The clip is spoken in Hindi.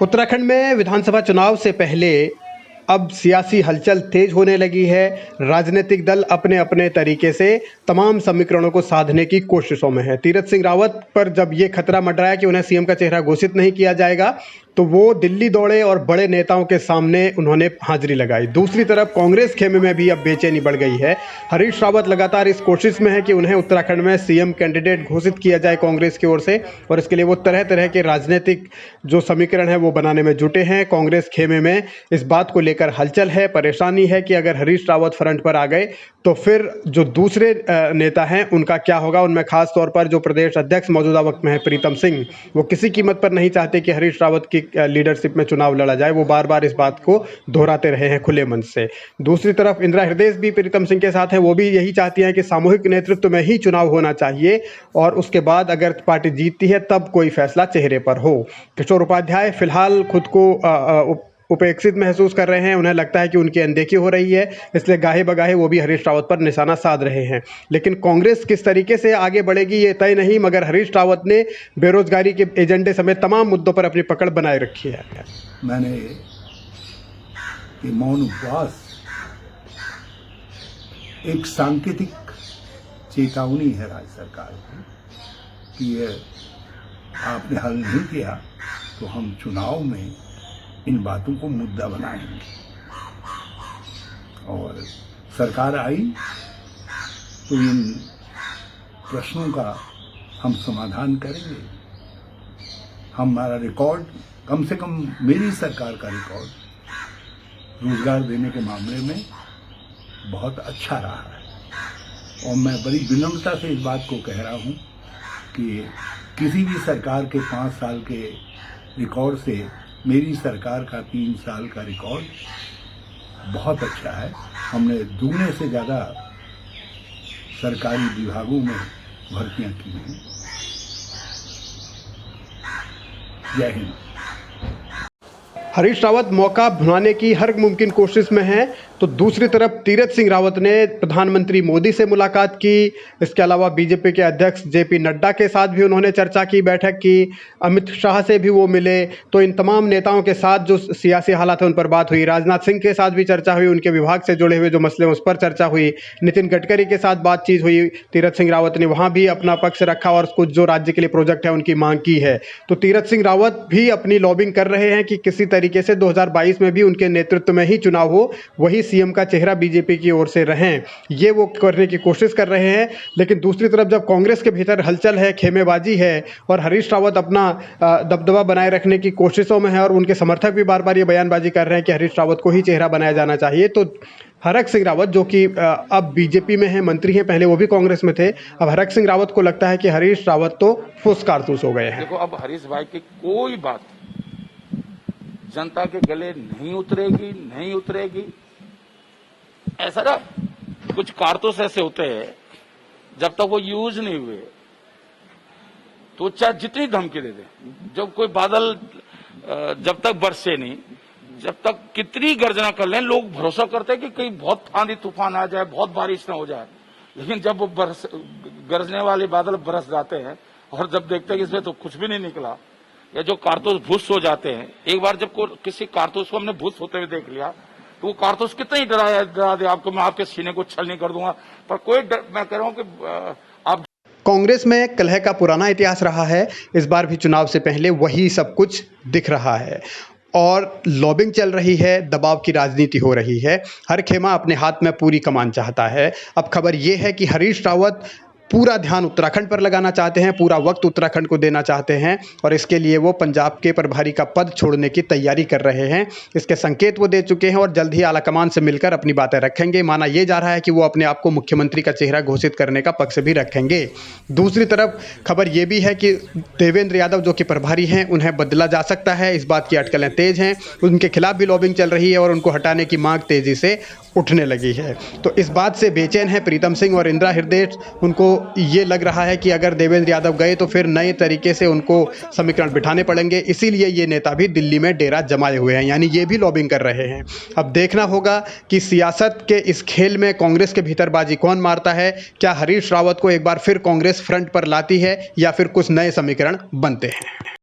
उत्तराखंड में विधानसभा चुनाव से पहले अब सियासी हलचल तेज होने लगी है। राजनीतिक दल अपने अपने तरीके से तमाम समीकरणों को साधने की कोशिशों में है। तीरथ सिंह रावत पर जब ये खतरा मंडराया कि उन्हें सीएम का चेहरा घोषित नहीं किया जाएगा, तो वो दिल्ली दौड़े और बड़े नेताओं के सामने उन्होंने हाजिरी लगाई। दूसरी तरफ कांग्रेस खेमे में भी अब बेचैनी बढ़ गई है। हरीश रावत लगातार इस कोशिश में है कि उन्हें उत्तराखंड में सीएम कैंडिडेट घोषित किया जाए कांग्रेस की ओर से, और इसके लिए वो तरह तरह के राजनीतिक जो समीकरण है वो बनाने में जुटे हैं। कांग्रेस खेमे में इस बात को लेकर हलचल है, परेशानी है कि अगर हरीश रावत फ्रंट पर आ गए तो फिर जो दूसरे नेता हैं उनका क्या होगा। उनमें खास तौर पर जो प्रदेश अध्यक्ष मौजूदा वक्त में है प्रीतम सिंह, वो किसी कीमत पर नहीं चाहते कि हरीश रावत की लीडरशिप में चुनाव लड़ा जाए। वो बार बार इस बात को दोहराते रहे हैं खुले मन से। दूसरी तरफ इंदिरा हृदय भी प्रीतम सिंह के साथ है। वो भी यही चाहती हैं कि सामूहिक नेतृत्व में ही चुनाव होना चाहिए और उसके बाद अगर पार्टी जीतती है तब कोई फैसला चेहरे पर हो। किशोर उपाध्याय फिलहाल खुद को उपेक्षित महसूस कर रहे हैं। उन्हें लगता है कि उनकी अनदेखी हो रही है, इसलिए गाहे बगाहे वो भी हरीश रावत पर निशाना साध रहे हैं। लेकिन कांग्रेस किस तरीके से आगे बढ़ेगी ये तय नहीं, मगर हरीश रावत ने बेरोजगारी के एजेंडे समेत तमाम मुद्दों पर अपनी पकड़ बनाए रखी है। मैंने ये मौन उपवास एक सांकेतिक चेतावनी है राज्य सरकार की कि ये आपने हल नहीं किया तो हम चुनाव में इन बातों को मुद्दा बनाएंगे। और सरकार आई तो इन प्रश्नों का हम समाधान करेंगे। हमारा रिकॉर्ड, कम से कम मेरी सरकार का रिकॉर्ड रोजगार देने के मामले में बहुत अच्छा रहा है। और मैं बड़ी विनम्रता से इस बात को कह रहा हूं कि किसी भी सरकार के 5 साल के रिकॉर्ड से मेरी सरकार का 3 साल का रिकॉर्ड बहुत अच्छा है। हमने दुगने से ज़्यादा सरकारी विभागों में भर्तियां की हैं। जय हिंद। हरीश रावत मौका भुनाने की हर मुमकिन कोशिश में है, तो दूसरी तरफ तीरथ सिंह रावत ने प्रधानमंत्री मोदी से मुलाकात की। इसके अलावा बीजेपी के अध्यक्ष जेपी नड्डा के साथ भी उन्होंने चर्चा की, बैठक की। अमित शाह से भी वो मिले। तो इन तमाम नेताओं के साथ जो सियासी हालात है उन पर बात हुई। राजनाथ सिंह के साथ भी चर्चा हुई, उनके विभाग से जुड़े हुए जो मसले हैं उस पर चर्चा हुई। नितिन गडकरी के साथ बातचीत हुई। तीरथ सिंह रावत ने वहाँ भी अपना पक्ष रखा और कुछ जो राज्य के लिए प्रोजेक्ट है उनकी मांग की है। तो तीरथ सिंह रावत भी अपनी लॉबिंग कर रहे हैं कि किसी तरीके से 2022 में भी उनके नेतृत्व में ही चुनाव हो, वही सीएम का चेहरा बीजेपी की ओर से रहें, ये वो करने की कोशिश कर रहे हैं। लेकिन दूसरी तरफ जब कांग्रेस के भीतर हलचल है, खेमेबाजी है और हरीश रावत अपना दबदबा बनाए रखने की कोशिशों में है और उनके समर्थक भी बार बार ये बयानबाजी कर रहे हैं कि हरीश रावत को ही चेहरा बनाया जाना चाहिए, तो हरक सिंह रावत जो कि अब बीजेपी में है, मंत्री हैं, पहले वो भी कांग्रेस में थे, अब हरक सिंह रावत को लगता है कि हरीश रावत तो फुस कारतूस हो गए हैं। देखो, अब हरीश भाई की कोई बात जनता के गले नहीं उतरेगी। ऐसा ना, कुछ कारतूस ऐसे होते हैं जब तक वो यूज नहीं हुए तो चाहे जितनी धमकी दे दे, जब कोई बादल जब तक बरसे नहीं, जब तक कितनी गर्जना कर लें, लोग भरोसा करते हैं कि कहीं बहुत आंधी तूफान आ जाए, बहुत बारिश ना हो जाए। लेकिन जब वो गरजने वाले बादल बरस जाते हैं और जब देखते हैं कि इसमें तो कुछ भी नहीं निकला, या जो कारतूस भूस हो जाते हैं, एक बार जब किसी कारतूस को हमने भूस होते हुए देख लिया तो वो कारतूस कितना ही डरा दे आपको, मैं आपके सीने को छलनी कर दूंगा, पर कोई मैं कह रहा हूं कि आप। कांग्रेस में कलह का पुराना इतिहास रहा है। इस बार भी चुनाव से पहले वही सब कुछ दिख रहा है और लॉबिंग चल रही है, दबाव की राजनीति हो रही है। हर खेमा अपने हाथ में पूरी कमान चाहता है। अब खबर ये है कि हरीश रावत पूरा ध्यान उत्तराखंड पर लगाना चाहते हैं, पूरा वक्त उत्तराखंड को देना चाहते हैं और इसके लिए वो पंजाब के प्रभारी का पद छोड़ने की तैयारी कर रहे हैं। इसके संकेत वो दे चुके हैं और जल्द ही आलाकमान से मिलकर अपनी बातें रखेंगे। माना यह जा रहा है कि वो अपने आप को मुख्यमंत्री का चेहरा घोषित करने का पक्ष भी रखेंगे। दूसरी तरफ खबर ये भी है कि देवेंद्र यादव जो कि प्रभारी हैं उन्हें बदला जा सकता है, इस बात की अटकलें तेज हैं। उनके खिलाफ भी लॉबिंग चल रही है और उनको हटाने की मांग तेजी से उठने लगी है। तो इस बात से बेचैन है प्रीतम सिंह और इंदिरा हृदय। उनको ये लग रहा है कि अगर देवेंद्र यादव गए तो फिर नए तरीके से उनको समीकरण बिठाने पड़ेंगे, इसीलिए ये नेता भी दिल्ली में डेरा जमाए हुए हैं, यानी ये भी लॉबिंग कर रहे हैं। अब देखना होगा कि सियासत के इस खेल में कांग्रेस के भीतर बाजी कौन मारता है। क्या हरीश रावत को एक बार फिर कांग्रेस फ्रंट पर लाती है या फिर कुछ नए समीकरण बनते हैं।